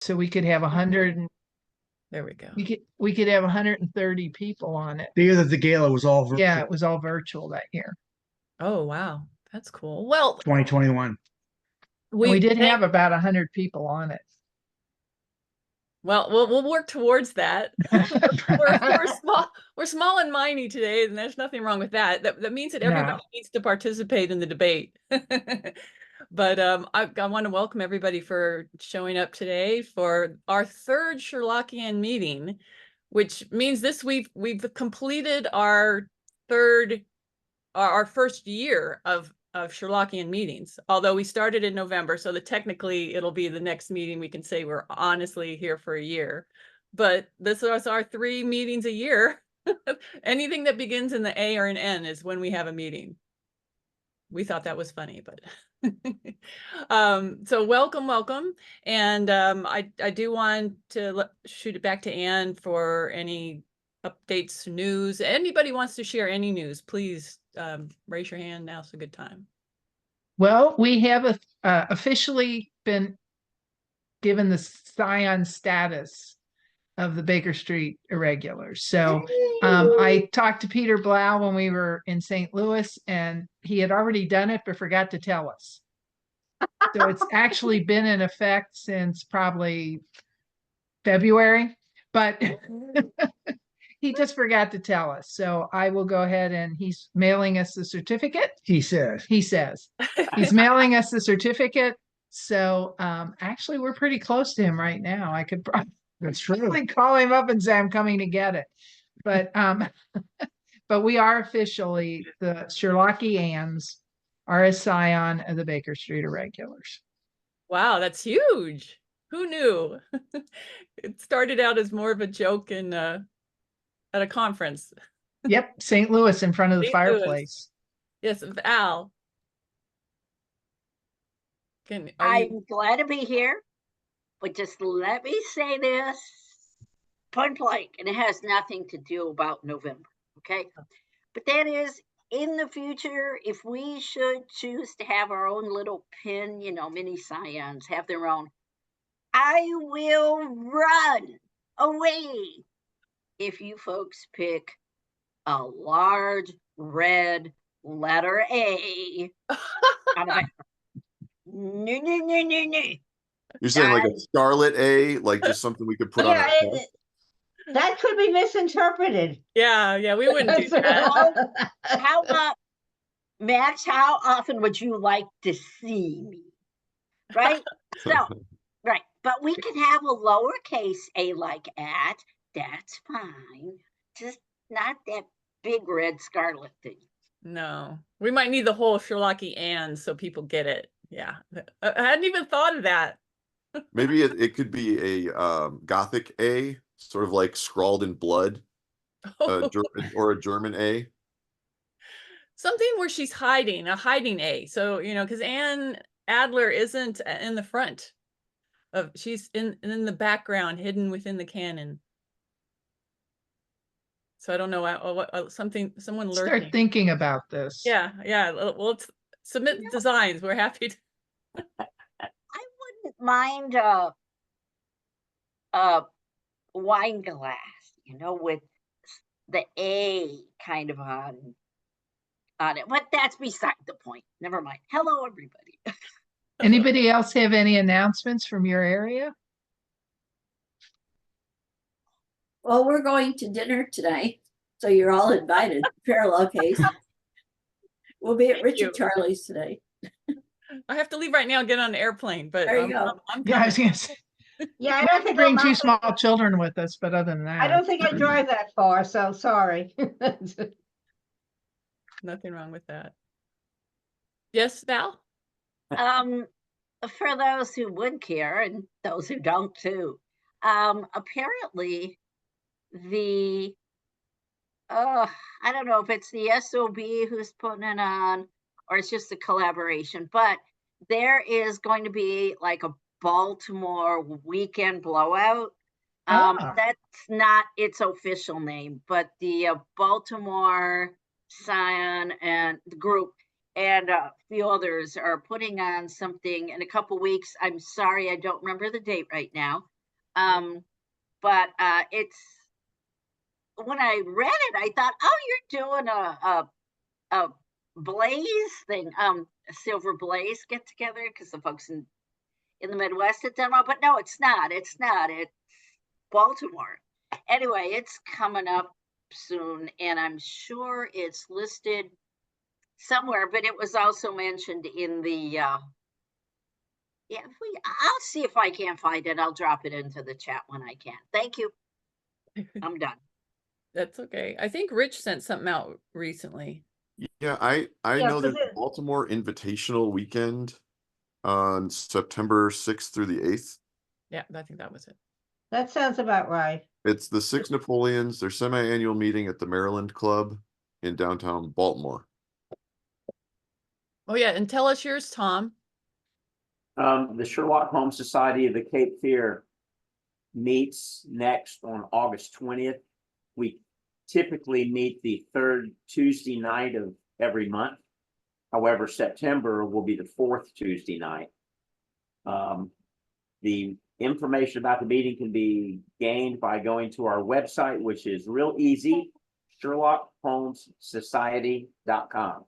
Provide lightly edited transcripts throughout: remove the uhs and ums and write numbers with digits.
So we could have 100, There we go. we could have 130 people on it. The year that the gala was all virtual. Yeah, it was all virtual that year. Oh, wow. That's cool. Well, 2021. We did have about 100 people on it. Well, we'll work towards that. We're small and miney today, and there's nothing wrong with that. That means that everybody needs to participate in the debate. But I want to welcome everybody for showing up today for our third Sherlocki-Ann meeting, which means we've completed our first year of Sherlocki-Ann meetings, although we started in November, so technically it'll be the next meeting we can say we're honestly here for a year. But this is our 3 meetings a year. Anything that begins in the A or an N is when we have a meeting. We thought that was funny, but so welcome. And I do want to shoot it back to Ann for any updates, news. Anybody wants to share any news, please raise your hand. Now's a good time. Well, we have officially been given the scion status of the Baker Street Irregulars. So I talked to Peter Blau when we were in St. Louis, and he had already done it but forgot to tell us. So it's actually been in effect since probably February, but he just forgot to tell us. So I will go ahead, and he's mailing us the certificate. He says He's mailing us the certificate. So actually we're pretty close to him right now. I could probably call him up and say I'm coming to get it. But but we are officially the Sherlocki-Anns are a scion of the Baker Street Irregulars. Wow, that's huge. Who knew? It started out as more of a joke in at a conference. Yep, St. Louis in front of the fireplace. Yes, Al. I'm glad to be here, but just let me say this point blank, and it has nothing to do about November, okay? But that is, in the future, if we should choose to have our own little pin, mini scions have their own, I will run away if you folks pick a large red letter A on the back. No. You're saying like a scarlet A, like just something we could put on our chest? That could be misinterpreted. Yeah, we wouldn't do that. How about, Max, how often would you like to see me? Right? So, right. But we can have a lowercase a like at. That's fine. Just not that big red scarlet thing. No. We might need the whole Sherlocki-Anns so people get it. Yeah. I hadn't even thought of that. Maybe it could be a Gothic A, sort of like scrawled in blood, or a German A. Something where she's hiding, a hiding A. So, because Ann Adler isn't in the front. She's in the background, hidden within the canon. So I don't know what someone lurking. Start thinking about this. Yeah. Well, let's submit designs. We're happy to. I wouldn't mind a wine glass, with the A kind of on it. But that's beside the point. Never mind. Hello, everybody. Anybody else have any announcements from your area? Well, we're going to dinner tonight, so you're all invited. Parallel case. We'll be at Richard Charlie's today. I have to leave right now and get on an airplane, but there you go. Yeah, I was gonna say. Yeah, I don't think bring 2 small children with us, but other than that, I don't think I drive that far, so sorry. Nothing wrong with that. Yes, Val? For those who would care and those who don't too, apparently I don't know if it's the SOB who's putting it on or it's just a collaboration, but there is going to be like a Baltimore weekend blowout. That's not its official name, but the Baltimore Scion and the group and a few others are putting on something in a couple weeks. I'm sorry, I don't remember the date right now. But it's, when I read it, I thought, oh, you're doing a blaze thing, a silver blaze get together, because the folks in the Midwest had done well, but no, it's not. It's Baltimore. Anyway, it's coming up soon, and I'm sure it's listed somewhere, but it was also mentioned in the I'll see if I can't find it. I'll drop it into the chat when I can. Thank you. I'm done. That's okay. I think Rich sent something out recently. Yeah, I Yeah, know there's because a Baltimore Invitational Weekend on September 6th through the 8th. Yeah, I think that was it. that sounds about right. It's the Six Napoleons, their semi-annual meeting at the Maryland Club in downtown Baltimore. Oh yeah, and tell us yours, Tom. The Sherlock Holmes Society of the Cape Fear meets next on August 20th. We typically meet the third Tuesday night of every month. However, September will be the fourth Tuesday night. The information about the meeting can be gained by going to our website, which is real easy, SherlockHolmesSociety.com.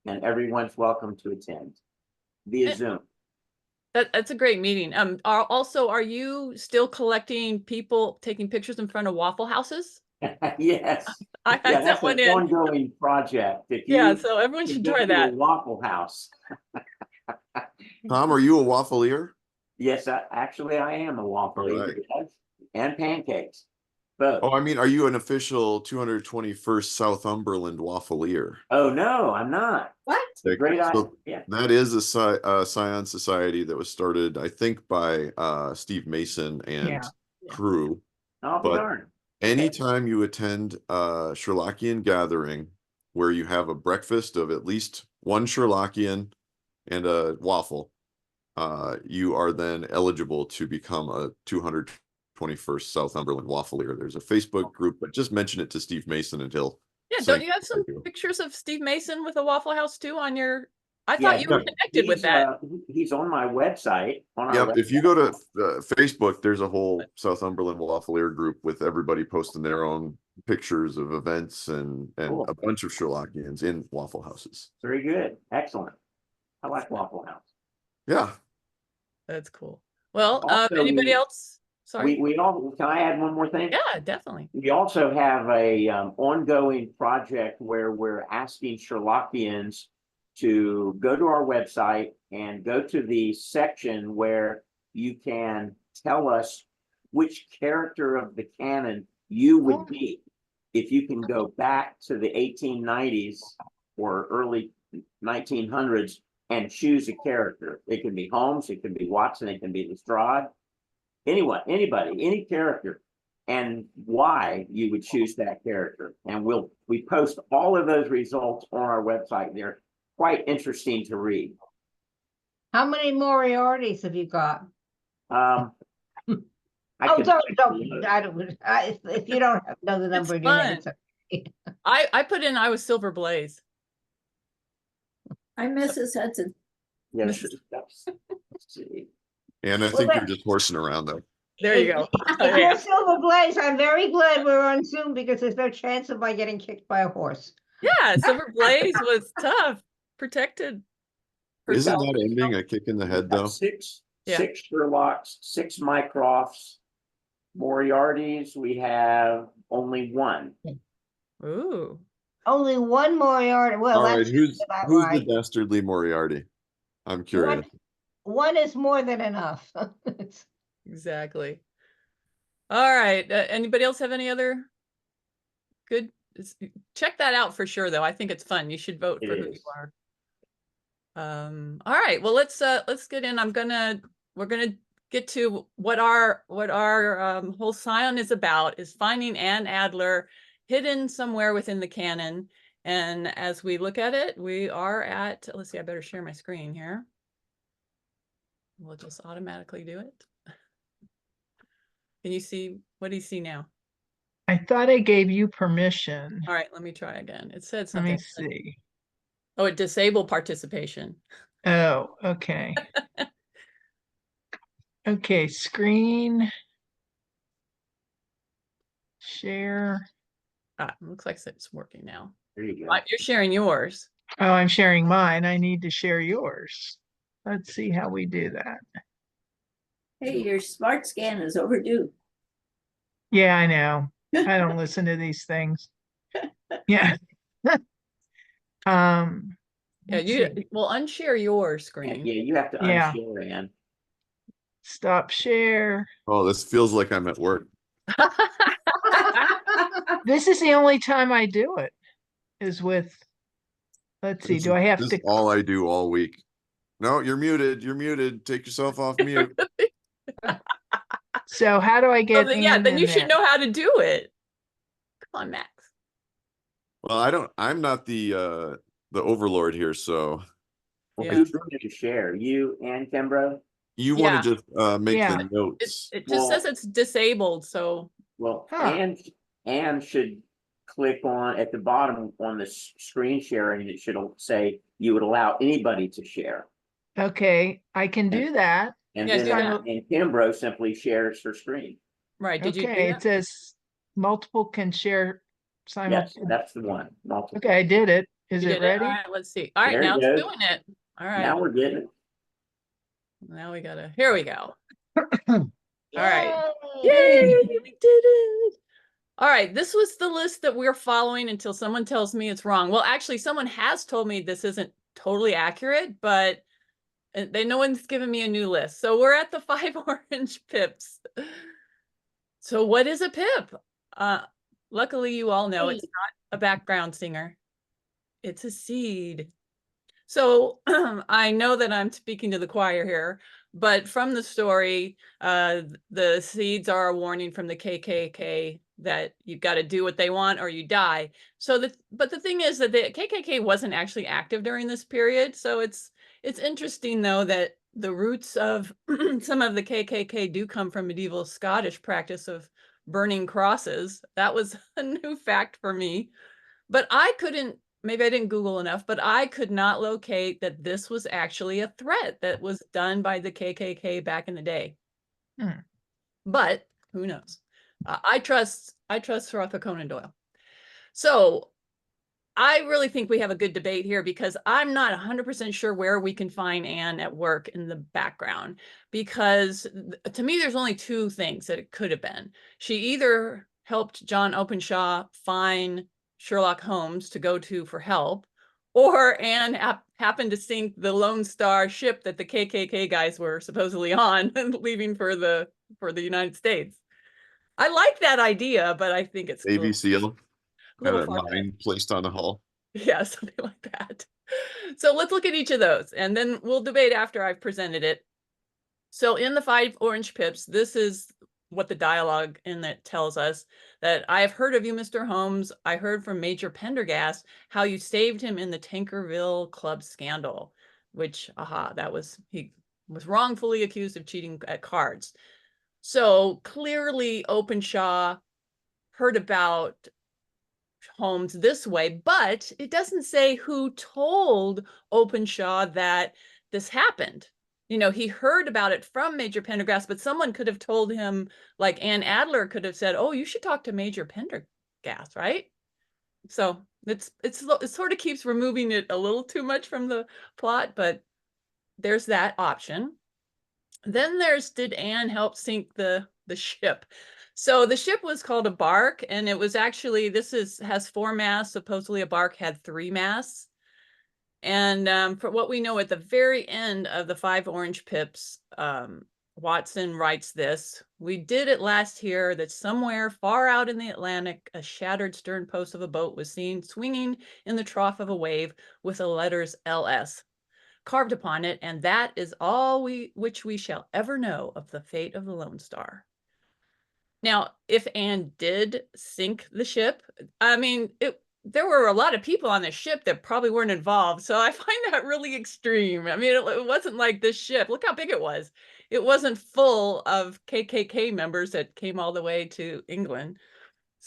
And everyone's welcome to attend via Zoom. That's a great meeting. Are you still collecting people taking pictures in front of Waffle Houses? Yes. I Yeah, sent that's one an in. ongoing project. If Yeah, you so everyone should go try to a that. Waffle House. Tom, are you a waffleier? Yes, actually I am a waffle eater, Right. yes, and pancakes. Both. Oh, I mean, are you an official 221st Southumberland waffleier? Oh no, I'm not. What? Great idea. So Yeah. that is a Scion Society that was started, I think, by Steve Mason and Yeah. crew. I'll be But darned. anytime you attend a Sherlocki-Ann gathering where you have a breakfast of at least one Sherlocki-Ann and a waffle, you are then eligible to become a 221st Southumberland waffleier. There's a Facebook group, but just mention it to Steve Mason and he'll. Yeah, don't you have some pictures of Steve Mason with a Waffle House too on your? I thought you were connected with that. He's on my website. Yeah, if you go to Facebook, there's a whole Southumberland waffleier group with everybody posting their own pictures of events and Cool. a bunch of Sherlocki-Anns in Waffle Houses. Very good. Excellent. I like Waffle House. Yeah. That's cool. Well, Also, anybody else? Sorry. We all, can I add one more thing? Yeah, definitely. We also have a ongoing project where we're asking Sherlocki-Anns to go to our website and go to the section where you can tell us which character of the canon you would be if you can go back to the 1890s or early 1900s and choose a character. It can be Holmes, it can be Watson, it can be Lestrade. Anyone, anybody, any character, and why you would choose that character. And we post all of those results on our website. They're quite interesting to read. How many Moriartys have you got? I If you don't know the number in your head, it's okay. I put in I was Silver Blaze. I'm Mrs. Hudson. Yes. Let's see. And I think you're just horsing around though. There you go. If you're Silver Blaze, I'm very glad we're on Zoom because there's no chance of my getting kicked by a horse. Yeah, Silver Blaze was tough, protected. Isn't herself. that ending a kick in the head though? Six Yeah. Sherlocks, 6 Mycrofts, Moriartys. We have only one. Ooh. Only one Moriarty. Well, All right, that's who's about the right. dastardly Moriarty? I'm curious. One is more than enough. Exactly. All right. Anybody else have any other good? Check that out for sure, though. I think it's fun. You should vote for who you are. All right. Well, let's get in. We're gonna get to what our whole scion is about, is finding Anne Adler hidden somewhere within the canon. And as we look at it, we are at, let's see, I better share my screen here. We'll just automatically do it. Can you see, what do you see now? I thought I gave you permission. All right, let me try again. It said Let something. me see. Oh, it disabled participation. Oh, okay. Okay, screen. Share. Looks like it's working now. There you go. You're sharing yours. Oh, I'm sharing mine. I need to share yours. Let's see how we do that. Hey, your smart scan is overdue. Yeah, I know. I don't listen to these things. Yeah. Yeah, let's you see. will unshare your Yeah, screen. you have to Yeah. unshare, Ann. Stop share. Oh, this feels like I'm at work. This is the only time I do it is with, let's see, This do is- I have this to, is all I do all week. No, you're muted. You're muted. Take yourself off mute. so how do I get Yeah, Ann then in you should there? know how to do it. Come on, Max. Well, I'm not the overlord here, so Well, Yeah. who's going to share? You and Kimbrough? you Yeah. want to just make Yeah. the notes. It just Well- says it's disabled, so Well, Huh. Ann should click on at the bottom on the screen sharing, and it should say you would allow anybody to share. Okay, I can do that. And Yeah, then do that. and Kimbrough simply shares her screen. right. Did you do Okay, that? it says multiple can share Yes, simultaneously. that's the one. Multiple. Okay, I did it. Is You it did ready? All right, let's see. All right, There now it it's goes. doing it. All right. Now we're getting it. Now we gotta, here we go. All right. Yay, we did it. All right, this was the list that we're following until someone tells me it's wrong. Well, actually, someone has told me this isn't totally accurate, but no one's given me a new list. So we're at the 5 orange pips. So what is a pip? Luckily, you all know it's not a background singer. It's a seed. So I know that I'm speaking to the choir here, but from the story, the seeds are a warning from the KKK that you've got to do what they want or you die. But the thing is that the KKK wasn't actually active during this period. So it's interesting though that the roots of some of the KKK do come from medieval Scottish practice of burning crosses. That was a new fact for me, but maybe I didn't Google enough, but I could not locate that this was actually a threat that was done by the KKK back in the day. But who knows? I trust Arthur Conan Doyle. So I really think we have a good debate here because I'm not 100% sure where we can find Anne at work in the background, because to me, there's only two things that it could have been. She either helped John Openshaw find Sherlock Holmes to go to for help, or Anne happened to sink the Lone Star ship that the KKK guys were supposedly on and leaving for the United States. I like that idea, but I think it's Navy SEAL had a far-fetched. mine placed on the hull. Yeah, something like that. So let's look at each of those and then we'll debate after I've presented it. So in the 5 orange pips, this is what the dialogue in that tells us: that I have heard of you, Mr. Holmes. I heard from Major Pendergast how you saved him in the Tankerville Club scandal, which, he was wrongfully accused of cheating at cards. So clearly Openshaw heard about Holmes this way, but it doesn't say who told Openshaw that this happened. You know, he heard about it from Major Pendergast, but someone could have told him, like Ann Adler could have said, oh, you should talk to Major Pendergast, right? So it sort of keeps removing it a little too much from the plot, but there's that option. Then there's, did Anne help sink the ship? So the ship was called a bark, and it was actually, has 4 masts. Supposedly a bark had 3 masts. And for what we know, at the very end of the 5 orange pips, Watson writes this: we did at last hear that somewhere far out in the Atlantic, a shattered stern post of a boat was seen swinging in the trough of a wave with the letters LS carved upon it, and that is all which we shall ever know of the fate of the Lone Star. Now, if Anne did sink the ship, I mean, there were a lot of people on the ship that probably weren't involved, so I find that really extreme. I mean, it wasn't like this ship. Look how big it was. It wasn't full of KKK members that came all the way to England.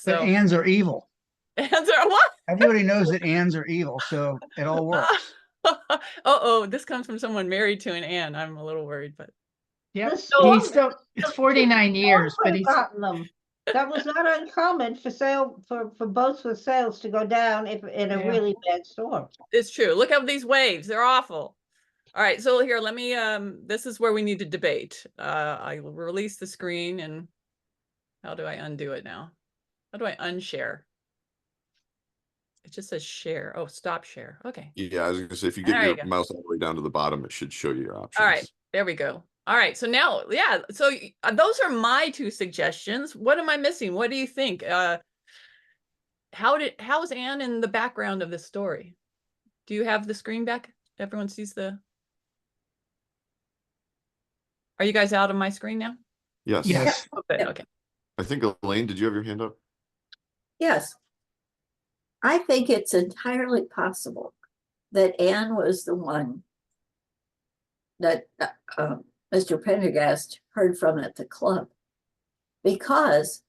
The So Anns are evil. Anns are what? Everybody knows that Anns are evil, so it all works. Oh, this comes from someone married to an Ann. I'm a little worried, but Yep. The He's storm- still, it's the 49 storm years, but would've he's, gotten them. That was not uncommon for boats with sails to go down if in a Yeah. really bad storm. it's true. Look at these waves. They're awful. All right, so here, let me, this is where we need to debate. I will release the screen and how do I undo it now? How do I unshare? It just says share. Oh, stop share. Okay. Yeah, I was gonna say, if you get There you your go. mouse all the way down to the bottom, it should show you your options. All right, there we go. All right, so now, yeah, so those are my two suggestions. What am I missing? What do you think? How's Anne in the background of this story? Do you have the screen back? Everyone sees the. Are you guys out of my screen now? Yes. yes. Oh, good, Yep. okay. I think Elaine, did you have your hand up? Yes. I think it's entirely possible that Anne was the one that Mr. Pendergast heard from at the club. Because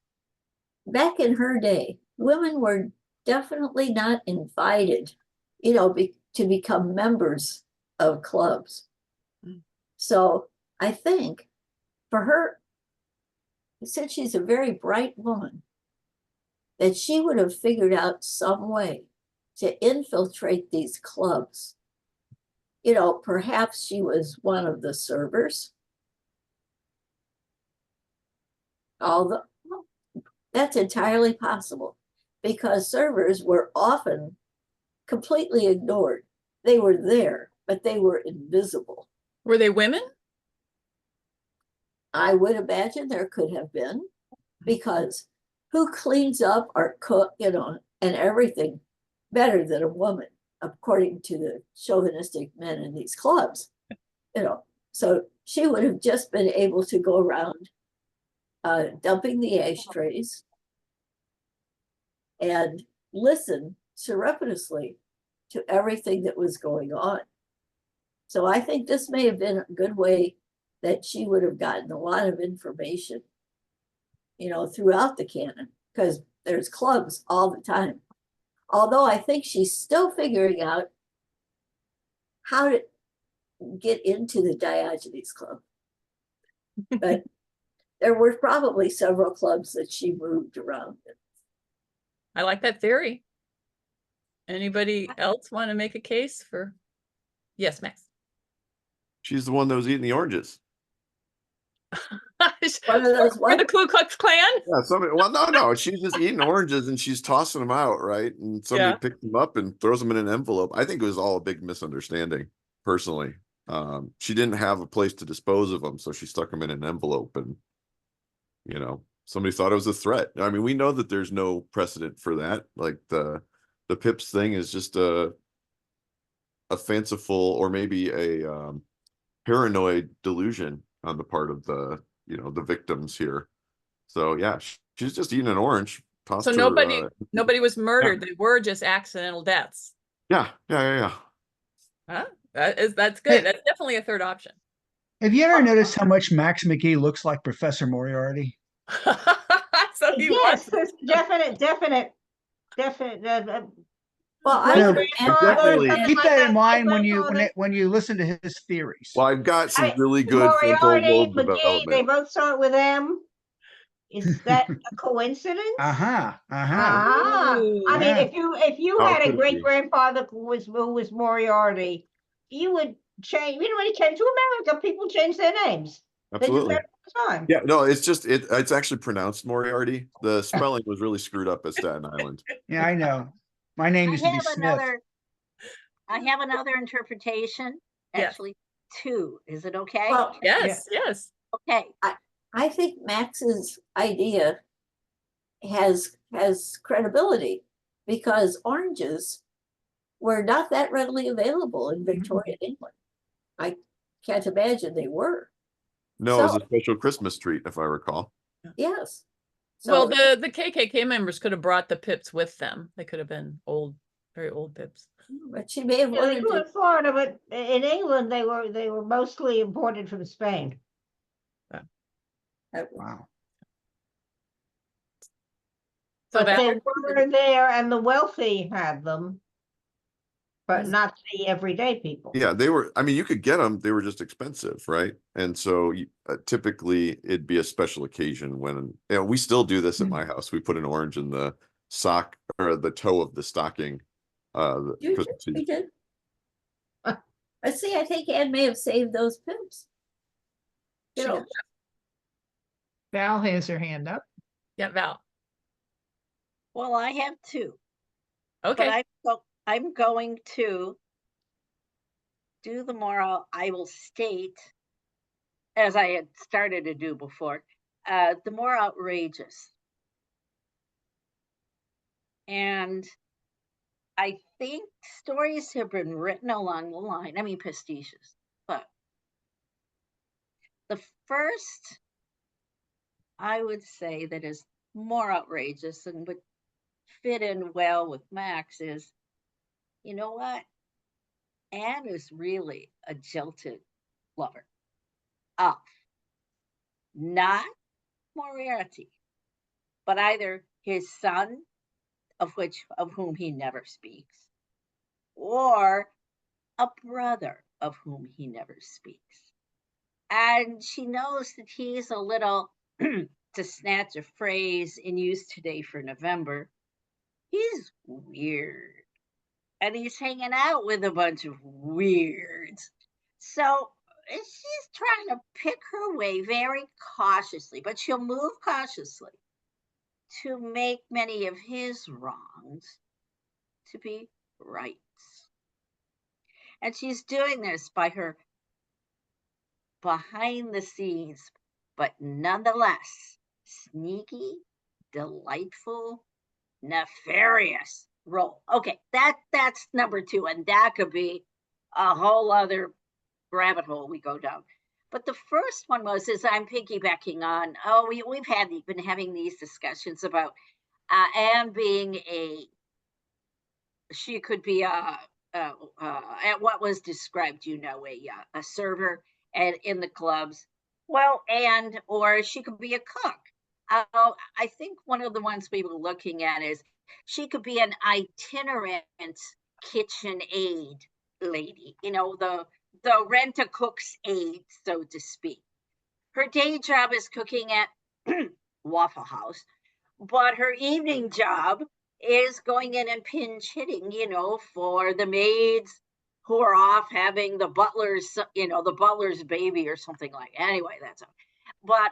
back in her day, women were definitely not invited, to become members of clubs. Mm. So I think for her, since she's a very bright woman, that she would have figured out some way to infiltrate these clubs. Perhaps she was one of the servers. Although that's entirely possible because servers were often completely ignored. They were there, but they were invisible. Were they women? I would imagine there could have been, because who cleans up or cook, and everything better than a woman, according to the chauvinistic men in these clubs, So she would have just been able to go around dumping the ashtrays and listen surreptitiously to everything that was going on. So I think this may have been a good way that she would have gotten a lot of information, throughout the canon, because there's clubs all the time. Although I think she's still figuring out how to get into the Diogenes Club. But there were probably several clubs that she moved around in. I like that theory. Anybody else want to make a case for? Yes, Max. She's the one that was eating the oranges. One of those For the Ku Klux Klan? Yeah, well, no, she's just eating oranges and she's tossing them out, right? And somebody Yeah. picks them up and throws them in an envelope. I think it was all a big misunderstanding, personally. She didn't have a place to dispose of them, so she stuck them in an envelope, and somebody thought it was a threat. I mean, we know that there's no precedent for that. Like the Pips thing is just a fanciful or maybe a paranoid delusion on the part of the victims here. So yeah, she's just eating an orange. So nobody was murdered. They were just accidental deaths. Yeah. Huh? That's good. Hey. That's definitely a third option. Have you ever noticed how much Max McGee looks like Professor Moriarty? So he Yes, was. there's definite. Well, No, definitely- Keep that in mind when you listen to his theories. Well, I've got some really good frontal Moriarty, lobe McGee, they development. both start with M. Is that a coincidence? Uh-huh. Ah, I mean, Yeah. if you How had could a it great be? grandfather who was Moriarty, you would change. When he came to America, people changed their names. They do Absolutely. that all the time. Yeah, no, it's actually pronounced Moriarty. The spelling was really screwed up at Staten Island. Yeah, I know. My name used to be Smith. I have another interpretation. Yes. Actually, two. Is it okay? Well, Yes. Okay. I think Max's idea has credibility because oranges were not that readily available in Victorian England. I can't imagine they were. No, it was So- a special Christmas treat, if I recall. Yes. Well, So- the KKK members could have brought the Pips with them. They could have been very old Pips. But she may have Yeah, they wanted grew to. in Florida, but in England they were mostly imported from Spain. Wow. So But they Val, were there and the wealthy had them, but Mm. not the everyday people. Yeah, they were, I mean, you could get them, they were just expensive, right? And so typically it'd be a special occasion when, we still do this at my house. We put an orange in the sock or the toe of the stocking. The You did, Christmas we Eve. did. I see, I think Anne may have saved those pins. You She know, does. Val has her hand up. Yeah, Val. Well, I have two, but Okay. I'm going to do the more I will state, as I had started to do before, the more outrageous. And I think stories have been written along the line. I mean, pastiches, but the first I would say that is more outrageous and would fit in well with Max is, you know what? Anne is really a jilted lover of not Moriarty, but either his son, of whom he never speaks, or a brother of whom he never speaks. And she knows that he's a little, to snatch a phrase in use today for November, he's weird. And he's hanging out with a bunch of weirds. So she's trying to pick her way very cautiously, but she'll move cautiously to make many of his wrongs to be rights. And she's doing this by her behind the scenes, but nonetheless sneaky, delightful, nefarious role. Okay, that's number two, and that could be a whole other rabbit hole we go down. But the first one is I'm piggybacking on. We've been having these discussions about Anne being she could be at what was described, a server and in the clubs. Well, or she could be a cook. I think one of the ones we were looking at is she could be an itinerant kitchen aid lady, the rent-a-cook's aide, so to speak. Her day job is cooking at Waffle House, but her evening job is going in and pinch hitting, for the maids who are off having the butler's baby or something like that. Anyway, that's all. But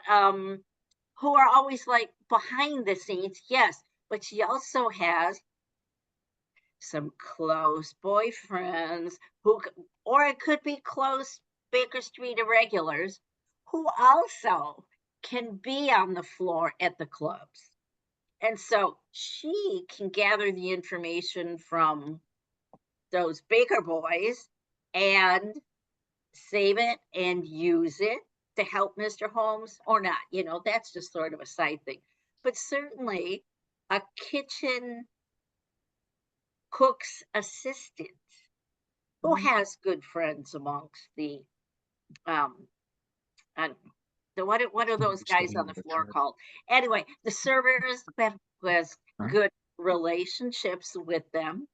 who are always like behind the scenes, yes, but she also has some close boyfriends or it could be close Baker Street irregulars who also can be on the floor at the clubs. And so she can gather the information from those Baker boys and save it and use it to help Mr. Holmes or not. That's just sort of a side thing. But certainly a kitchen cook's assistant who has good friends amongst the I don't know. What are those guys on the floor called? Anyway, the servers who has good relationships with them.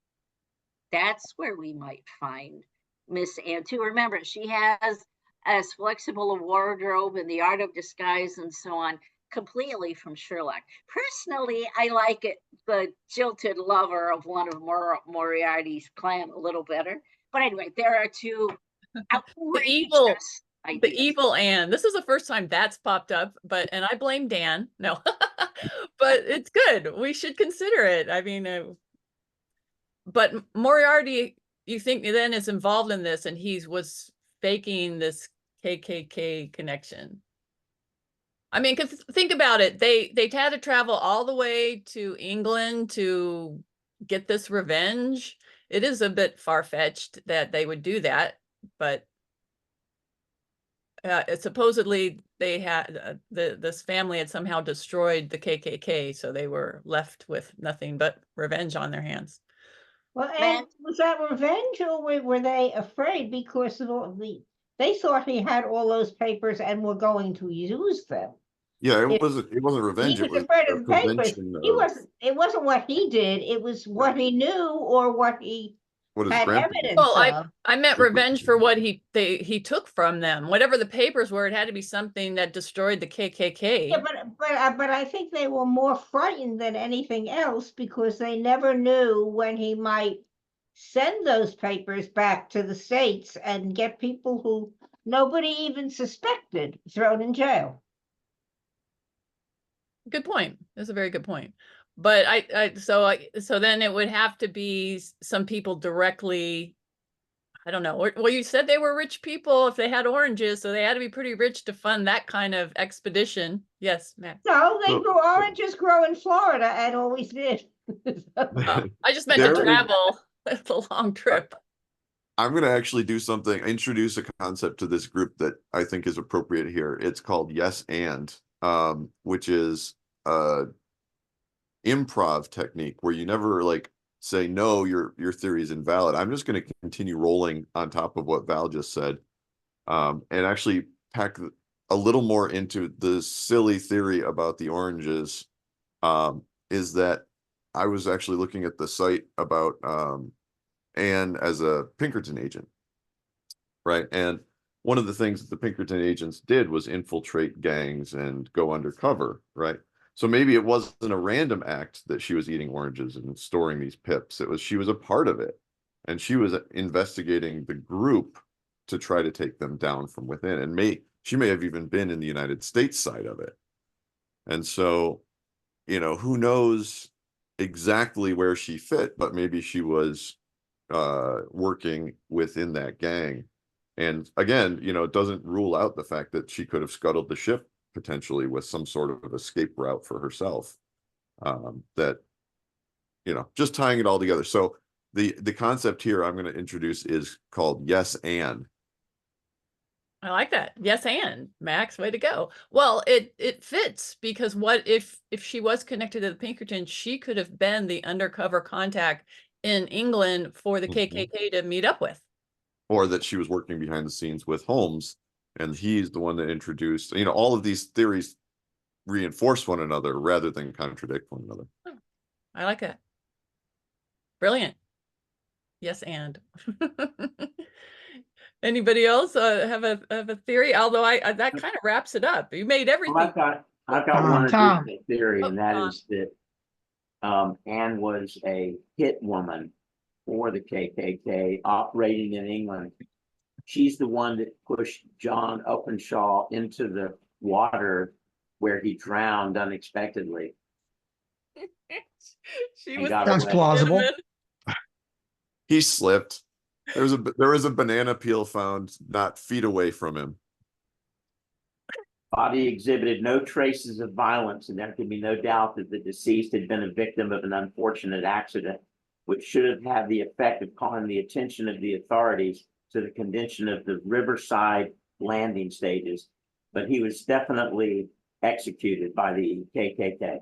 That's where we might find Miss Anne too. Remember, she has as flexible a wardrobe and the art of disguise and so on, completely from Sherlock. Personally, I like it, the jilted lover of one of Moriarty's clan a little better. But anyway, there are two outrageous ideas. The evil Anne. This is the first time that's popped up, and I blame Dan. No, but it's good. We should consider it. I mean, but Moriarty, you think then is involved in this, and he was faking this KKK connection. I mean, because think about it, they had to travel all the way to England to get this revenge. It is a bit far-fetched that they would do that, but supposedly they had this family had somehow destroyed the KKK, so they were left with nothing but revenge on their hands. Well, and was that revenge, or were they afraid because of they thought he had all those papers and were going to use them? Yeah, If it wasn't revenge. He It was was afraid a of the papers. prevention He of wasn't, it wasn't what he did, it was what he knew or what he what his had grandpa. evidence Well, of. I meant Sure. revenge for what he took from them. Whatever the papers were, it had to be something that destroyed the KKK. Yeah, but I think they were more frightened than anything else because they never knew when he might send those papers back to the States and get people who nobody even suspected thrown in jail. Good point. That's a very good point. But so then it would have to be some people directly. I don't know. Well, you said they were rich people if they had oranges, so they had to be pretty rich to fund that kind of expedition. Yes, Matt. No, they Well- grew, oranges grow in Florida and always did. Oh, I just meant There to is- travel. It's a long trip. I'm going to actually do something, introduce a concept to this group that I think is appropriate here. It's called yes and, which is improv technique where you never like say no, your theory is invalid. I'm just going to continue rolling on top of what Val just said, and actually pack a little more into the silly theory about the oranges. Is that I was actually looking at the site about Anne as a Pinkerton agent, right? And one of the things that the Pinkerton agents did was infiltrate gangs and go undercover, right? So maybe it wasn't a random act that she was eating oranges and storing these pips. It was she was a part of it, and she was investigating the group to try to take them down from within. And she may have even been in the United States side of it. And so, who knows exactly where she fit, but maybe she was working within that gang. And again, it doesn't rule out the fact that she could have scuttled the ship potentially with some sort of escape route for herself. That just tying it all together. So the concept here I'm going to introduce is called yes and. I like that. Yes, and Max, way to go. Well, it fits because what if she was connected to the Pinkerton, she could have been the undercover contact in England for the KKK to meet up with. Or that she was working behind the scenes with Holmes, and he's the one that introduced, all of these theories reinforce one another rather than contradict one another. I like that. Brilliant. Yes, and. Anybody else have a theory? Although that kind of wraps it up. You made everything. Well, I've got one Tom. additional theory, and that Tom. is that Anne was a hit woman for the KKK operating in England. She's the one that pushed John Openshaw into the water where he drowned unexpectedly. She And was got Sounds away. plausible. He slipped. There was a banana peel found not feet away from him. Body exhibited no traces of violence, and there can be no doubt that the deceased had been a victim of an unfortunate accident, which should have had the effect of calling the attention of the authorities to the condition of the riverside landing stages. But he was definitely executed by the KKK,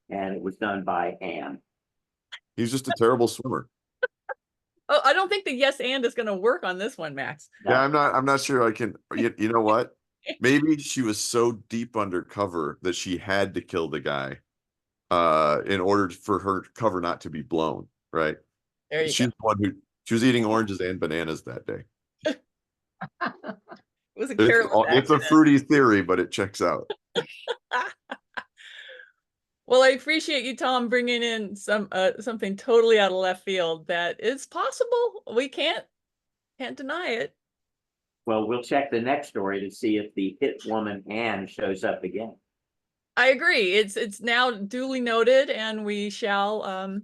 and it was done by Anne. He's just a terrible swimmer. Oh, I don't think the yes and is going to work on this one, Max. Yeah, I'm not sure I can. You know what? Maybe she was so deep undercover that she had to kill the guy in order for her cover not to be blown, right? There you She's go. the one who she was eating oranges and bananas that day. It was a careless It's a accident. fruity theory, but it checks out. Well, I appreciate you, Tom, bringing in something totally out of left field that is possible. We can't deny it. Well, we'll check the next story to see if the hit woman Anne shows up again. I agree. It's now duly noted, and we shall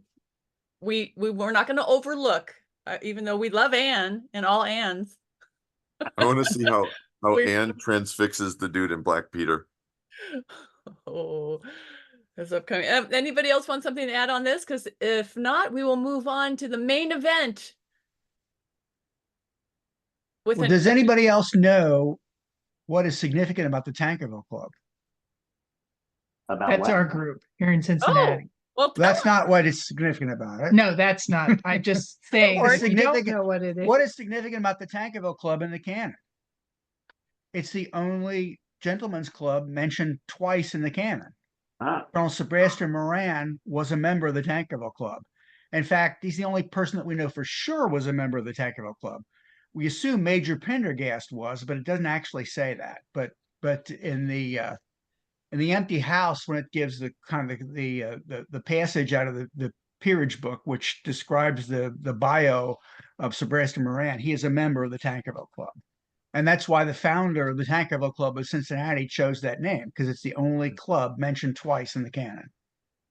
we're not going to overlook, even though we love Anne and all Anns. I want to see how We- Anne transfixes the dude in Black Peter. Oh, that's upcoming. Anybody else want something to add on this? Because if not, we will move on to the main event. With Well, an- does anybody else know what is significant about the Tankerville Club? About That's what? our group here in Cincinnati. well, That's not what is significant about it. No, that's not. I'm just saying. worry. if you don't Significant- know what it is. What is significant about the Tankerville Club in the canon? It's the only gentlemen's club mentioned twice in the canon. Ah, Colonel Sebastian Moran was a member of the Tankerville Club. In fact, he's the only person that we know for sure was a member of the Tankerville Club. We assume Major Pendergast was, but it doesn't actually say that. But in the empty house, when it gives the kind of the passage out of the peerage book, which describes the bio of Sebastian Moran, he is a member of the Tankerville Club. And that's why the founder of the Tankerville Club of Cincinnati chose that name, because it's the only club mentioned twice in the canon.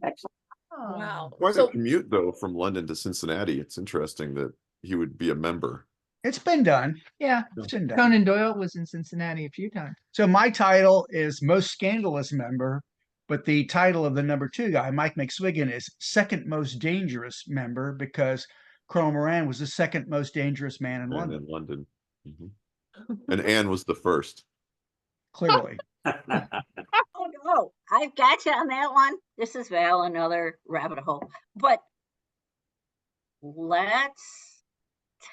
excellent. Wow. Quite a So commute though from London to Cincinnati. It's interesting that he would be a member. It's been done. Yeah, It's been done. Conan Doyle was in Cincinnati a few times. So my title is most scandalous member, but the title of the number 2 guy, Mike McSwiggan, is second most dangerous member because Colonel Moran was the second most dangerous man in And London, in London. Mhm. And Anne was the first. clearly. Oh no, I've got you on that one. This is Val, another rabbit hole. But let's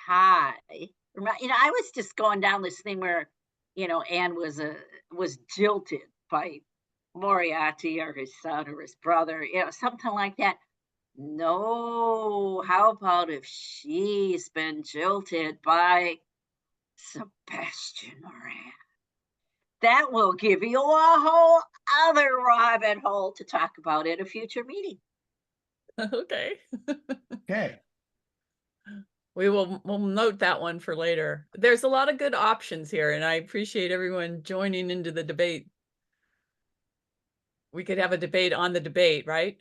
tie. I was just going down this thing where, Anne was jilted by Moriarty or his son or his brother, something like that. No, how about if she's been jilted by Sebastian Moran? That will give you a whole other rabbit hole to talk about at a future meeting. okay. Okay. We'll note that one for later. There's a lot of good options here, and I appreciate everyone joining into the debate. We could have a debate on the debate, right?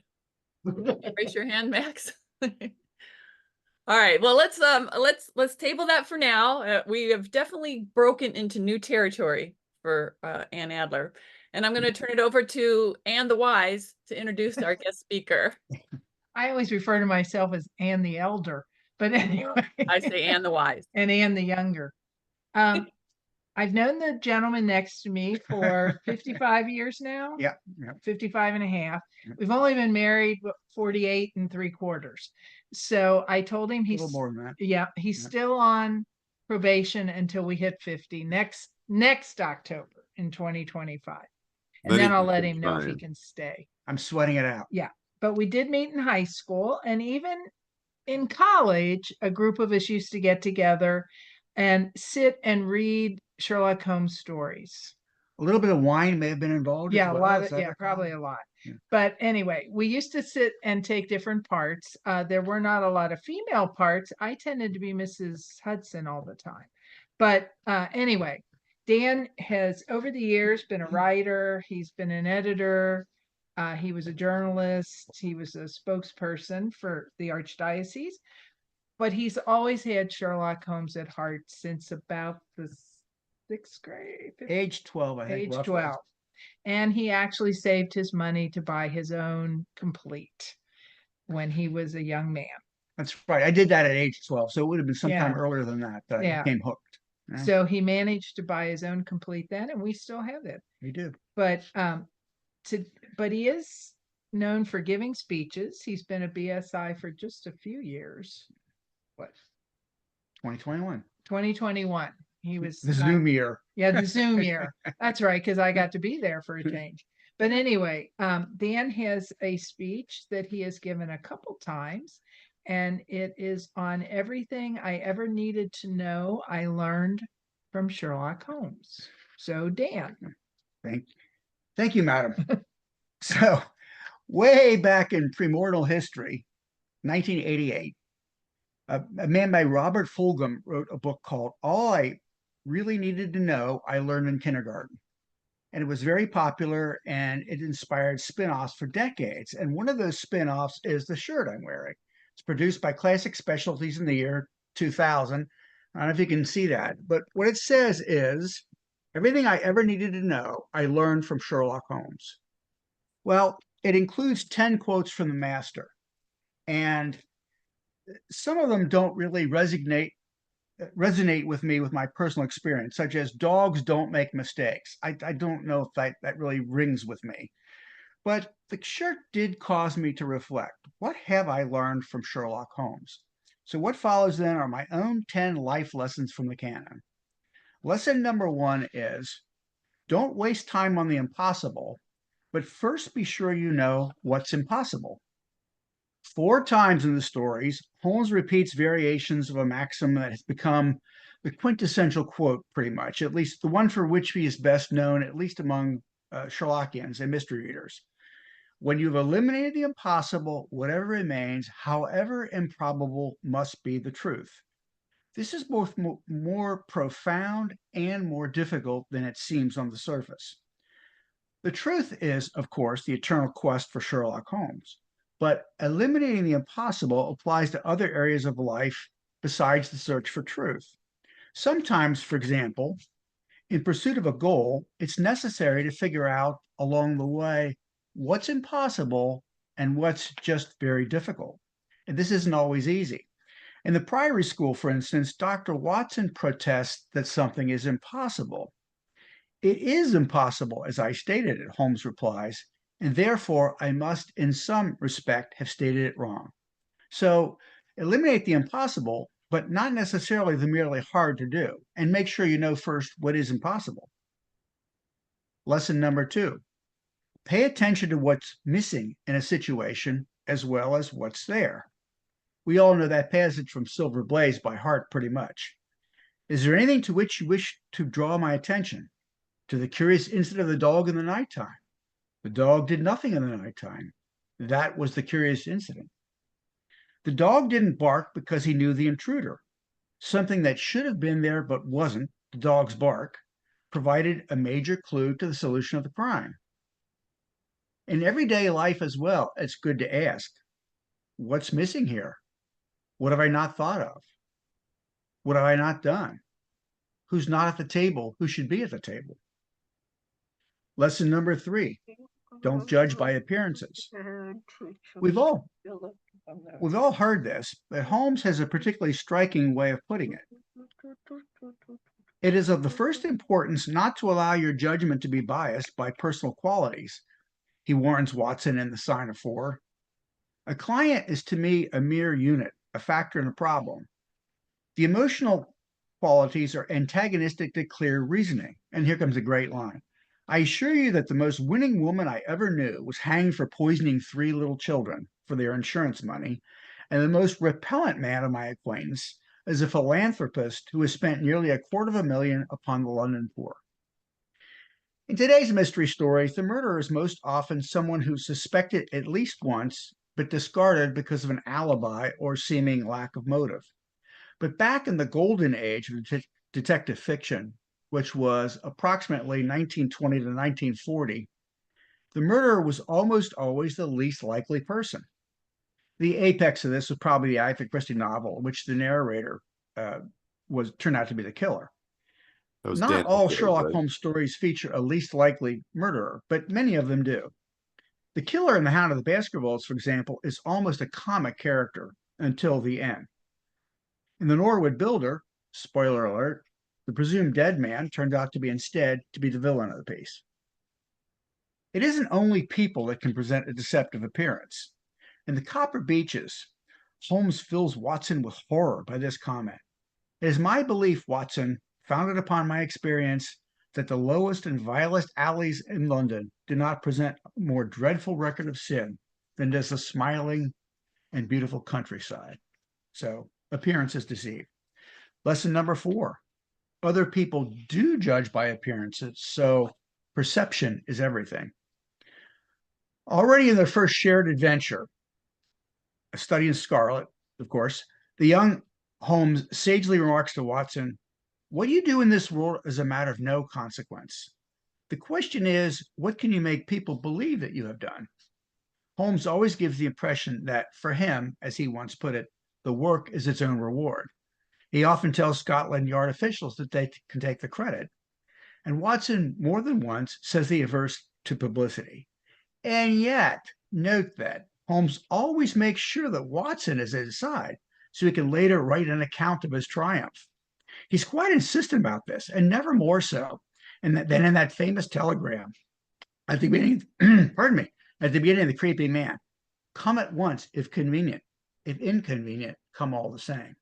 Raise your hand, Max. All right. Well, let's table that for now. We have definitely broken into new territory for Ann Adler, and I'm going to turn it over to Ann the Wise to introduce our guest speaker. I always refer to myself as Anne the Elder, but anyway. I say Ann the Wise. And Anne the Younger. I've known the gentleman next to me for 55 years now. Yeah. 55 and a half. We've only been married 48 3/4. So I told him A little more than that. yeah, he's Yeah. still on probation until we hit 50 next October in 2025. And Then he then I'll can let him know if he shine. can stay. I'm sweating it out. But we did meet in high school, and even in college, a group of us used to get together and sit and read Sherlock Holmes stories. A little bit of wine may have been involved. Yeah, as a well, lot as of, I yeah, recall. probably a lot. Yeah. But anyway, we used to sit and take different parts. There were not a lot of female parts. I tended to be Mrs. Hudson all the time. But anyway, Dan has over the years been a writer. He's been an editor. He was a journalist. He was a spokesperson for the Archdiocese. But he's always had Sherlock Holmes at heart since about the 6th grade. Age 12, I think. Age roughly. 12. And he actually saved his money to buy his own complete when he was a young man. That's right. I did that at age 12. So it would have been sometime Yeah. earlier than that I Yeah. became hooked. Yeah. So he managed to buy his own complete then, and we still have it. We do. But but he is known for giving speeches. He's been a BSI for just a few years. What? 2021. 2021. He was The Zoom year. Yeah, the Zoom year. That's right, because I got to be there for a change. But anyway, Dan has a speech that he has given a couple times, and it is on everything I ever needed to know I learned from Sherlock Holmes. So, Dan. Thank you, madam. So, way back in primordial history, 1988, a man by Robert Fulghum wrote a book called All I Really Needed to Know I Learned in Kindergarten. And it was very popular, and it inspired spin-offs for decades. And one of those spin-offs is the shirt I'm wearing. It's produced by Classic Specialties in the year 2000. I don't know if you can see that, but what it says is, everything I ever needed to know, I learned from Sherlock Holmes. Well, it includes 10 quotes from the master. And some of them don't really resonate with me with my personal experience, such as dogs don't make mistakes. I don't know if that really rings with me. But the shirt did cause me to reflect. What have I learned from Sherlock Holmes? So what follows then are my own 10 life lessons from the canon. Lesson number 1 is, Don't waste time on the impossible, but first be sure you know what's impossible. 4 times in the stories, Holmes repeats variations of a maxim that has become the quintessential quote, pretty much, at least the one for which he is best known, at least among Sherlocki-Anns and mystery readers. When you've eliminated the impossible, whatever remains, however improbable, must be the truth. This is both more profound and more difficult than it seems on the surface. The truth is, of course, the eternal quest for Sherlock Holmes, but eliminating the impossible applies to other areas of life besides the search for truth. Sometimes, for example, in pursuit of a goal, it's necessary to figure out along the way what's impossible and what's just very difficult. And this isn't always easy. In the Priory School, for instance, Dr. Watson protests that something is impossible. It is impossible, as I stated it, Holmes replies, and therefore I must, in some respect, have stated it wrong. So eliminate the impossible, but not necessarily the merely hard to do, and make sure you know first what is impossible. Lesson number 2, pay attention to what's missing in a situation as well as what's there. We all know that passage from Silver Blaze by heart pretty much. Is there anything to which you wish to draw my attention? To the curious incident of the dog in the nighttime. The dog did nothing in the nighttime. That was the curious incident. The dog didn't bark because he knew the intruder. Something that should have been there but wasn't, the dog's bark, provided a major clue to the solution of the crime. In everyday life as well, it's good to ask, what's missing here? What have I not thought of? What have I not done? Who's not at the table? Who should be at the table? Lesson number 3, don't judge by appearances. We've all heard this, but Holmes has a particularly striking way of putting it. It is of the first importance not to allow your judgment to be biased by personal qualities, he warns Watson in The Sign of Four. A client is to me a mere unit, a factor in a problem. The emotional qualities are antagonistic to clear reasoning. And here comes a great line. I assure you that the most winning woman I ever knew was hanged for poisoning 3 little children for their insurance money, and the most repellent man of my acquaintance is a philanthropist who has spent nearly $250,000 upon the London poor. In today's mystery stories, the murderer is most often someone who's suspected at least once, but discarded because of an alibi or seeming lack of motive. But back in the golden age of detective fiction, which was approximately 1920 to 1940, the murderer was almost always the least likely person. The apex of this was probably the Agatha Christie novel, in which the narrator turned out to be the killer. Not all Sherlock Holmes stories feature a least likely murderer, but many of them do. The killer in The Hound of the Baskervilles, for example, is almost a comic character until the end. In The Norwood Builder, spoiler alert, the presumed dead man turned out to be instead to be the villain of the piece. It isn't only people that can present a deceptive appearance. In The Copper Beeches, Holmes fills Watson with horror by this comment. It is my belief, Watson, founded upon my experience, that the lowest and vilest alleys in London do not present a more dreadful record of sin than does the smiling and beautiful countryside. So, appearances deceive. Lesson number 4. Other people do judge by appearances, so perception is everything. Already in their first shared adventure, A Study in Scarlet, of course, the young Holmes sagely remarks to Watson, what you do in this world is a matter of no consequence. The question is, what can you make people believe that you have done? Holmes always gives the impression that, for him, as he once put it, the work is its own reward. He often tells Scotland Yard officials that they can take the credit. And Watson, more than once, says he averse to publicity. And yet, note that Holmes always makes sure that Watson is at his side, so he can later write an account of his triumph. He's quite insistent about this, and never more so than in that famous telegram at the beginning, at the beginning of The Creeping Man. Come at once if convenient. If inconvenient, come all the same.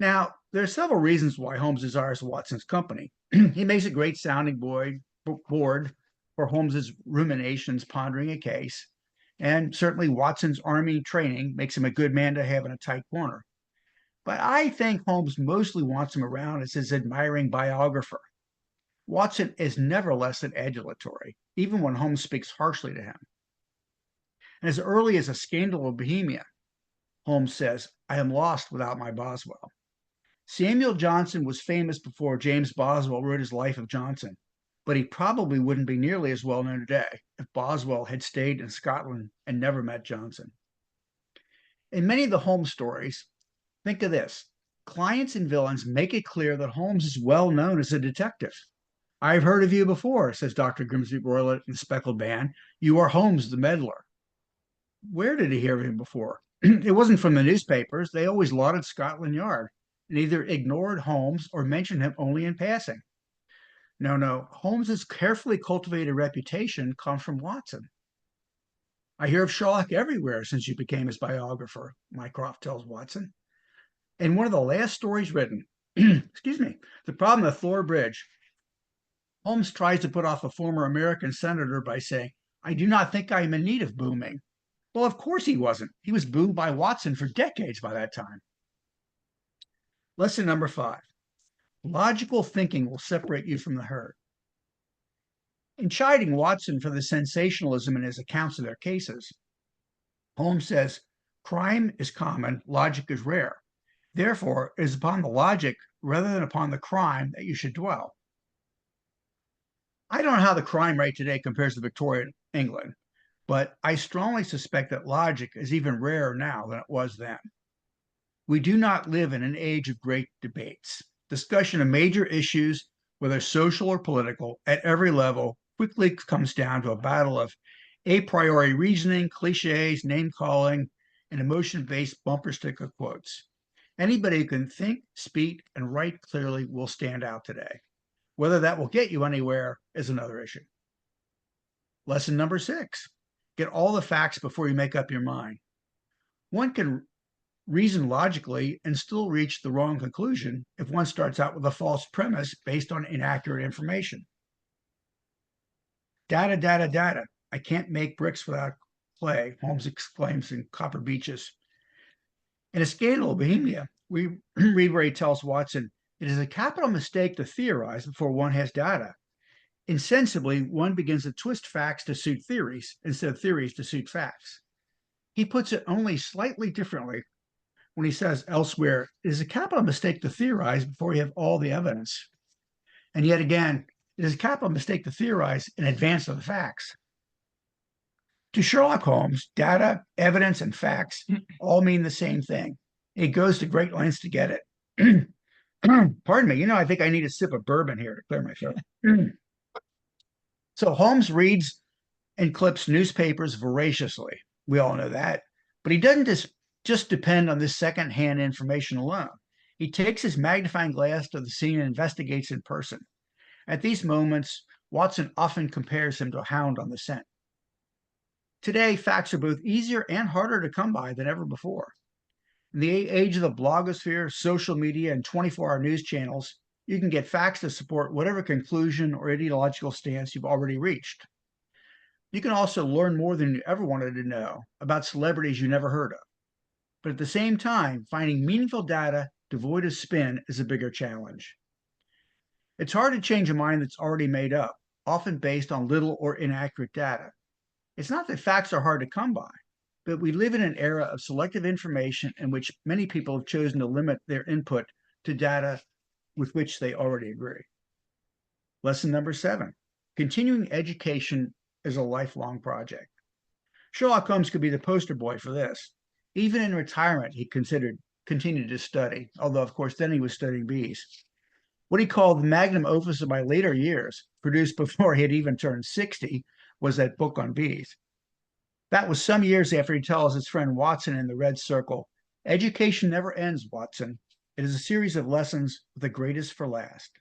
Now, there are several reasons why Holmes desires Watson's company. He makes a great sounding board. bored for Holmes's ruminations pondering a case, and certainly Watson's army training makes him a good man to have in a tight corner. But I think Holmes mostly wants him around as his admiring biographer. Watson is never less than adulatory, even when Holmes speaks harshly to him. And as early as A Scandal of Bohemia, Holmes says, "I am lost without my Boswell." Samuel Johnson was famous before James Boswell wrote his Life of Johnson, but he probably wouldn't be nearly as well known today if Boswell had stayed in Scotland and never met Johnson. In many of the Holmes stories, think of this: clients and villains make it clear that Holmes is well known as a detective. "I've heard of you before," says Dr. Grimsby Roylott in Speckled Man. "You are Holmes the meddler." Where did he hear of him before? It wasn't from the newspapers. They always lauded Scotland Yard and either ignored Holmes or mentioned him only in passing. No, Holmes's carefully cultivated reputation comes from Watson. "I hear of Sherlock everywhere since you became his biographer," Mycroft tells Watson. In one of the last stories written, excuse me, The Problem at Thor Bridge, Holmes tries to put off a former American senator by saying, "I do not think I am in need of booming." Well, of course he wasn't. He was boomed by Watson for decades by that time. Lesson number 5. Logical thinking will separate you from the herd. In chiding Watson for the sensationalism in his accounts of their cases, Holmes says, "Crime is common, logic is rare. Therefore, it is upon the logic rather than upon the crime that you should dwell." I don't know how the crime rate today compares to Victorian England, but I strongly suspect that logic is even rarer now than it was then. We do not live in an age of great debates. Discussion of major issues, whether social or political, at every level, quickly comes down to a battle of a priori reasoning, cliches, name-calling, and emotion-based bumper sticker quotes. Anybody who can think, speak, and write clearly will stand out today. Whether that will get you anywhere is another issue. Lesson number 6. Get all the facts before you make up your mind. One can reason logically and still reach the wrong conclusion if one starts out with a false premise based on inaccurate information. Data, data, data. I can't make bricks without clay, Holmes exclaims in Copper Beeches. In A Scandal of Bohemia, we read where he tells Watson, "It is a capital mistake to theorize before one has data. Insensibly, one begins to twist facts to suit theories instead of theories to suit facts." He puts it only slightly differently when he says elsewhere, "It is a capital mistake to theorize before you have all the evidence." And yet again, it is a capital mistake to theorize in advance of the facts. To Sherlock Holmes, data, evidence, and facts all mean the same thing. He goes to great lengths to get it. Pardon me, I think I need a sip of bourbon here to clear my throat. So Holmes reads and clips newspapers voraciously. We all know that. But he doesn't just depend on this secondhand information alone. He takes his magnifying glass to the scene and investigates in person. At these moments, Watson often compares him to a hound on the scent. Today, facts are both easier and harder to come by than ever before. In the age of the blogosphere, social media, and 24-hour news channels, you can get facts to support whatever conclusion or ideological stance you've already reached. You can also learn more than you ever wanted to know about celebrities you never heard of. But at the same time, finding meaningful data devoid of spin is a bigger challenge. It's hard to change a mind that's already made up, often based on little or inaccurate data. It's not that facts are hard to come by, but we live in an era of selective information in which many people have chosen to limit their input to data with which they already agree. Lesson number 7. Continuing education is a lifelong project. Sherlock Holmes could be the poster boy for this. Even in retirement, he continued to study, although, of course, then he was studying bees. What he called the magnum opus of my later years, produced before he had even turned 60, was that book on bees. That was some years after he tells his friend Watson in the Red Circle, "Education never ends, Watson. It is a series of lessons with the greatest for last."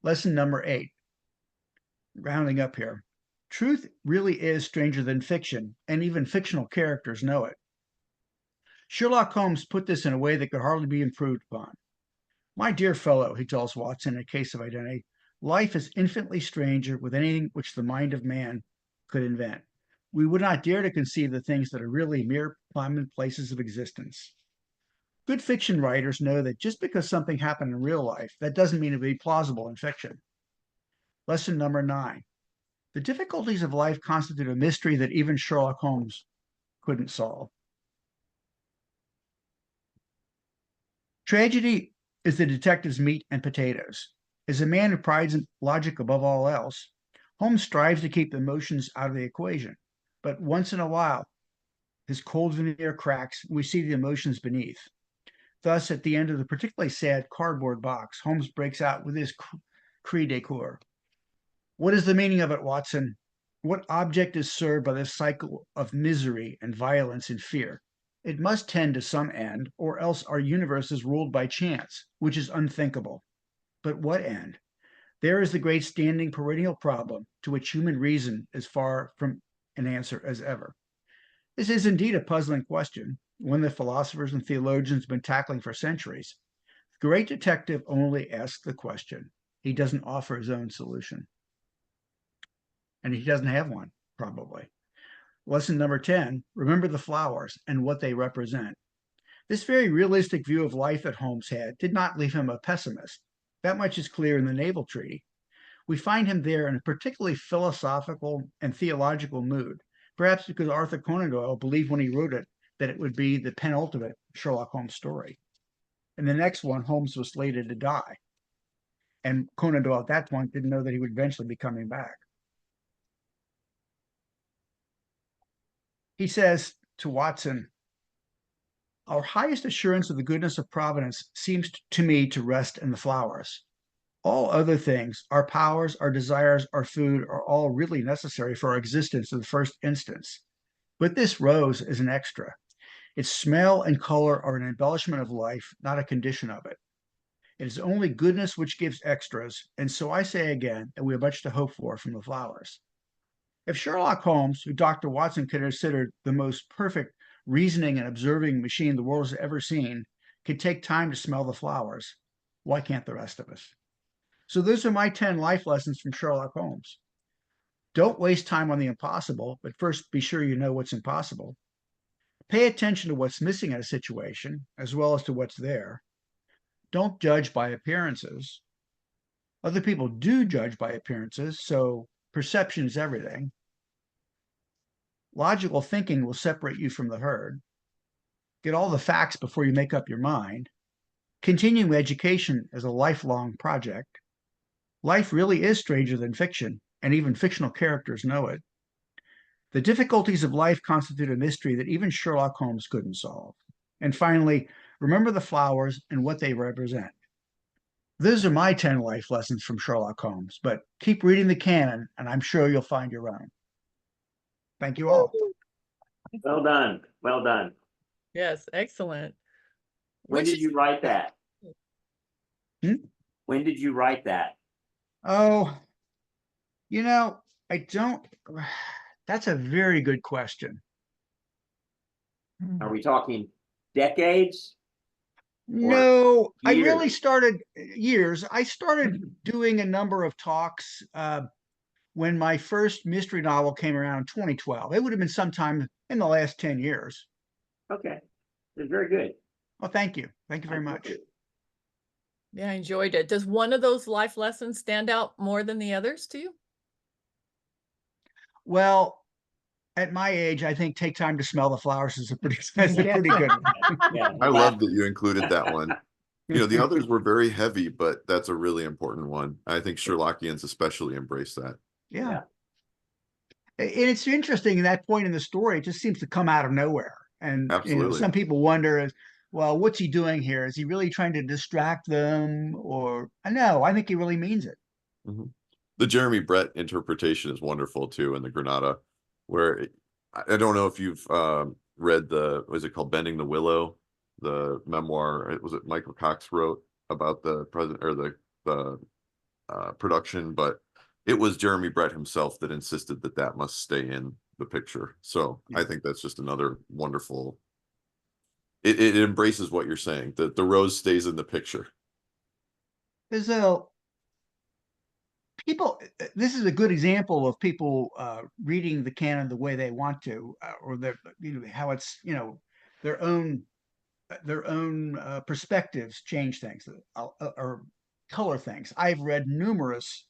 Lesson number 8. Rounding up here. Truth really is stranger than fiction, and even fictional characters know it. Sherlock Holmes put this in a way that could hardly be improved upon. "My dear fellow," he tells Watson in A Case of Identity, Life is infinitely stranger with anything which the mind of man could invent. We would not dare to conceive the things that are really mere commonplaces of existence. Good fiction writers know that just because something happened in real life, that doesn't mean it would be plausible in fiction. Lesson number 9. The difficulties of life constitute a mystery that even Sherlock Holmes couldn't solve. Tragedy is the detective's meat and potatoes. As a man who prides in logic above all else, Holmes strives to keep the emotions out of the equation. But once in a while, his cold veneer cracks, and we see the emotions beneath. Thus, at the end of the particularly sad cardboard box, Holmes breaks out with his cri de coeur. What is the meaning of it, Watson? What object is served by this cycle of misery and violence and fear? It must tend to some end, or else our universe is ruled by chance, which is unthinkable. But what end? There is the great standing perennial problem to which human reason is far from an answer as ever. This is indeed a puzzling question, one that philosophers and theologians have been tackling for centuries. The great detective only asks the question. He doesn't offer his own solution. And he doesn't have one, probably. Lesson number 10, remember the flowers and what they represent. This very realistic view of life that Holmes had did not leave him a pessimist. That much is clear in the Naval Treaty. We find him there in a particularly philosophical and theological mood, perhaps because Arthur Conan Doyle believed when he wrote it that it would be the penultimate Sherlock Holmes story. In the next one, Holmes was slated to die. And Conan Doyle at that point didn't know that he would eventually be coming back. He says to Watson, our highest assurance of the goodness of Providence seems to me to rest in the flowers. All other things, our powers, our desires, our food, are all really necessary for our existence in the first instance. But this rose is an extra. Its smell and color are an embellishment of life, not a condition of it. It is only goodness which gives extras, and so I say again that we have much to hope for from the flowers. If Sherlock Holmes, who Dr. Watson considered the most perfect reasoning and observing machine the world has ever seen, could take time to smell the flowers, why can't the rest of us? So those are my 10 life lessons from Sherlock Holmes. Don't waste time on the impossible, but first be sure you know what's impossible. Pay attention to what's missing in a situation, as well as to what's there. Don't judge by appearances. Other people do judge by appearances, so perception is everything. Logical thinking will separate you from the herd. Get all the facts before you make up your mind. Continuing education is a lifelong project. Life really is stranger than fiction, and even fictional characters know it. The difficulties of life constitute a mystery that even Sherlock Holmes couldn't solve. And finally, remember the flowers and what they represent. Those are my 10 life lessons from Sherlock Holmes, but keep reading the canon, and I'm sure you'll find your own. Thank you all. Well done. Well done. Yes, excellent. When did you write that? When did you write that? Oh, I don't. That's a very good question. Are we talking decades? No, I years? really started years. I started doing a number of talks when my first mystery novel came around in 2012. It would have been sometime in the last 10 years. Okay. It's very good. Well, thank you. Thank you very much. Yeah, I enjoyed it. Does one of those life lessons stand out more than the others to you? Well, at my age, I think take time to smell the flowers is a pretty good one. Yeah. I love that you included that one. The others were very heavy, but that's a really important one. I think Sherlocki-Anns especially embrace that. Yeah. And it's interesting at that point in the story, it just seems to come out of nowhere. And Absolutely. Some people wonder, well, what's he doing here? Is he really trying to distract them? Or no, I think he really means it. Mm-hmm. The Jeremy Brett interpretation is wonderful too in the Granada, where I don't know if you've read was it called Bending the Willow, the memoir? Was it Michael Cox wrote about the president or the production? But it was Jeremy Brett himself that insisted that must stay in the picture. So I think that's just another wonderful. It embraces what you're saying, that the rose stays in the picture. There's people, this is a good example of people reading the canon the way they want to, or their, how it's, their own perspectives change things, or color things. I've read numerous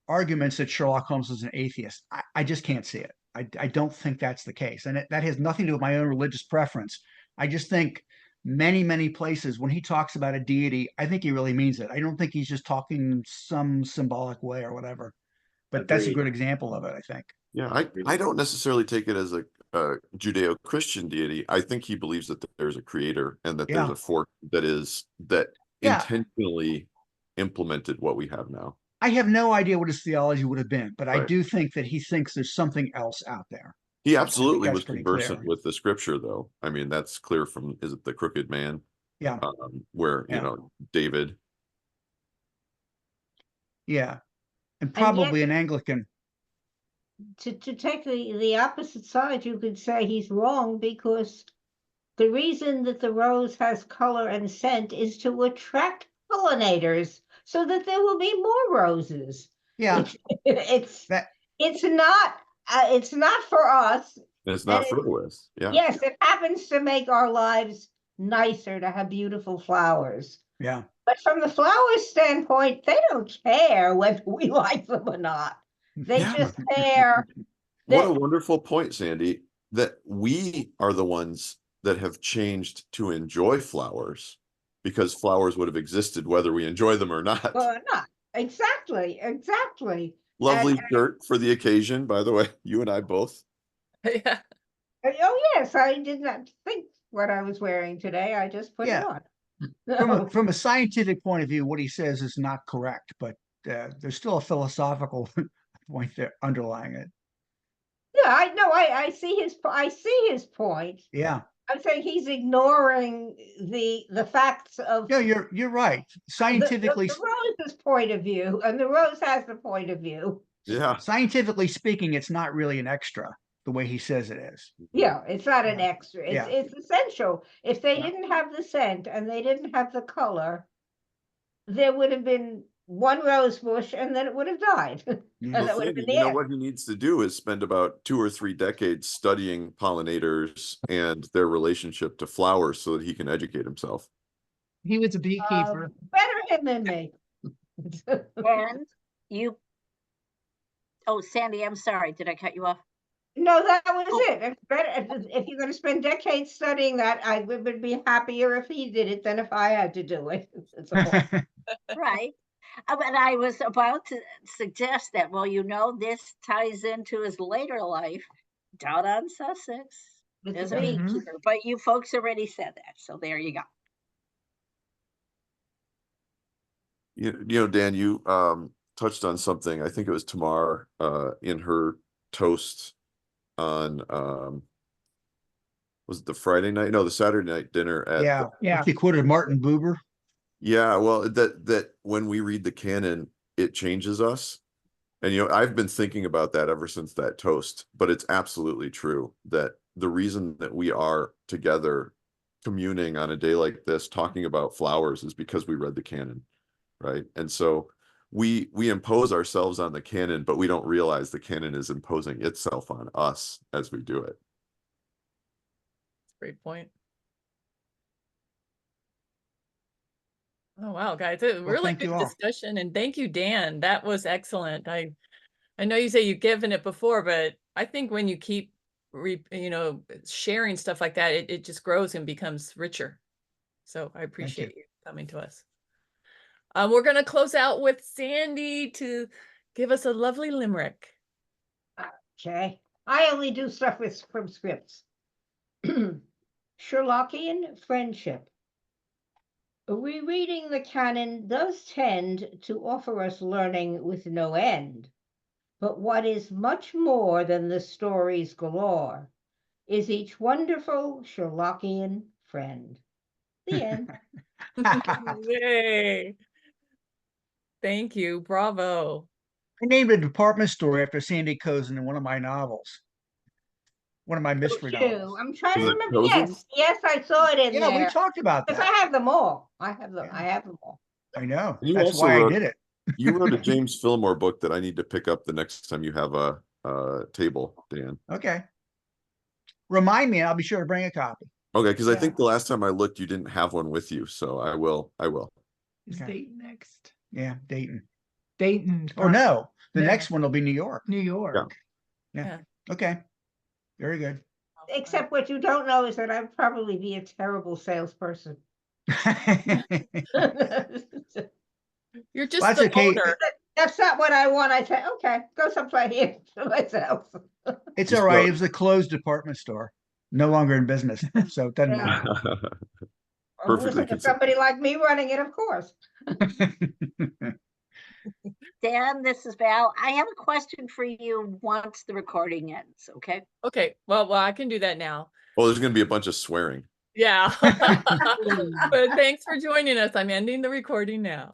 arguments that Sherlock Holmes is an atheist. I just can't see it. I don't think that's the case, and that has nothing to do with my own religious preference. I just think many places when he talks about a deity, I think he really means it. I don't think he's just talking some symbolic way or whatever. But that's a Agreed. good example of it, I think. Yeah, I don't necessarily take it as a Judeo-Christian deity. I think he believes that there's a creator and that there's Yeah. a force that Yeah. intentionally implemented what we have now. I have no idea what his theology would have been, but I Right. do think that he thinks there's something else out there. He absolutely that's was pretty conversant clear. with the scripture, though. I mean, that's clear from, is it The Crooked Man? Yeah. Where, Yeah. David. Yeah. And And yet- probably an Anglican. To take the opposite side, you could say he's wrong because the reason that the rose has color and scent is to attract pollinators so that there will be more roses. Yeah. It's That- it's not for us. And it's not And it- frivolous. Yeah. Yes, it happens to make our lives nicer to have beautiful flowers. Yeah. But from the flowers' standpoint, they don't care whether we like them or not. They Yeah. just care. What a that- wonderful point, Sandy, that we are the ones that have changed to enjoy flowers because flowers would have existed whether we enjoy them or not. Not. Exactly. Lovely and- shirt for the occasion, by the way, you and I both. Yeah. Oh, yes, I did not think what I was wearing today. I just put Yeah. it on. From a scientific point of view, what he says is not correct, but there's still a philosophical point there underlying it. Yeah, I know. I see his point. Yeah. I'm saying he's ignoring the facts of Yeah, you're right. Scientifically, the rose's point of view, and the rose has the point of view. Yeah. scientifically speaking, it's not really an extra the way he says it is. Yeah, it's not an Yeah. extra. Yeah. It's essential. If they Yeah. didn't have the scent and they didn't have the color, there would have been one rose bush and then it would have died. Yeah. And Well, that would have Sandy, been you know it. what he needs to do is spend about 2 or 3 decades studying pollinators and their relationship to flowers so that he can educate himself. He was a beekeeper. Better him than me. And you, oh, Sandy, I'm sorry. Did I cut you off? No, that was Oh. it. It's better if you're going to spend decades studying that. I would be happier if he did it than if I had to do it. It's all. Right. But I was about to suggest that, well, this ties into his later life down on Sussex as a It's Mhm. beekeeper. But you folks already said that. So there you go. Dan, you touched on something. I think it was Tamar in her toast on was it the Friday night? No, the Saturday night dinner at Yeah. Yeah. He quoted Martin Buber. Yeah, well, that when we read the canon, it changes us. And I've been thinking about that ever since that toast, but it's absolutely true that the reason that we are together communing on a day like this, talking about flowers, is because we read the canon, right? And so we impose ourselves on the canon, but we don't realize the canon is imposing itself on us as we do it. Great point. Oh, wow, guys, it was Well, really thank you good all. discussion. And thank you, Dan. That was excellent. I know you say you've given it before, but I think when you keep sharing stuff like that, it just grows and becomes richer. So I appreciate you coming to us. We're going to close out with Sandy to give us a lovely limerick. Okay. I only do stuff from scripts. Sherlocki-Ann friendship. Rereading the canon does tend to offer us learning with no end. But what is much more than the stories galore is each wonderful Sherlocki-Ann friend. The end. Yay. Thank you. Bravo. I named a department store after Sandy Cozen in one of my novels. One of my mystery novels. I'm trying to Is it remember. Cozen? Yes, I saw it in Yeah, there. we talked about Because that. I have them all. I have them Yeah. all. I know. You That's also why wrote- I did it. You wrote a James Fillmore book that I need to pick up the next time you have a table, Dan. Okay. Remind me, and I'll be sure to bring a copy. Okay, because I Yeah. think the last time I looked, you didn't have one with you, so I will. Is Okay. Dayton next? Yeah, Dayton. Dayton. Or no, the No. next one will be New York. New York. Okay. Very good. Except what you don't know is that I'd probably be a terrible salesperson. You're just Well, that's the okay. owner. That's not what I want. I say, okay, go someplace here to myself. It's Just all right. go- It was a closed department store, no longer in business, so it doesn't Yeah. matter. Perfectly With somebody like me running it, of course. Dan, this is Val. I have a question for you once the recording ends, okay? Okay, well, I can do that now. Oh, there's going to be a bunch of swearing. Yeah. But thanks for joining us. I'm ending the recording now.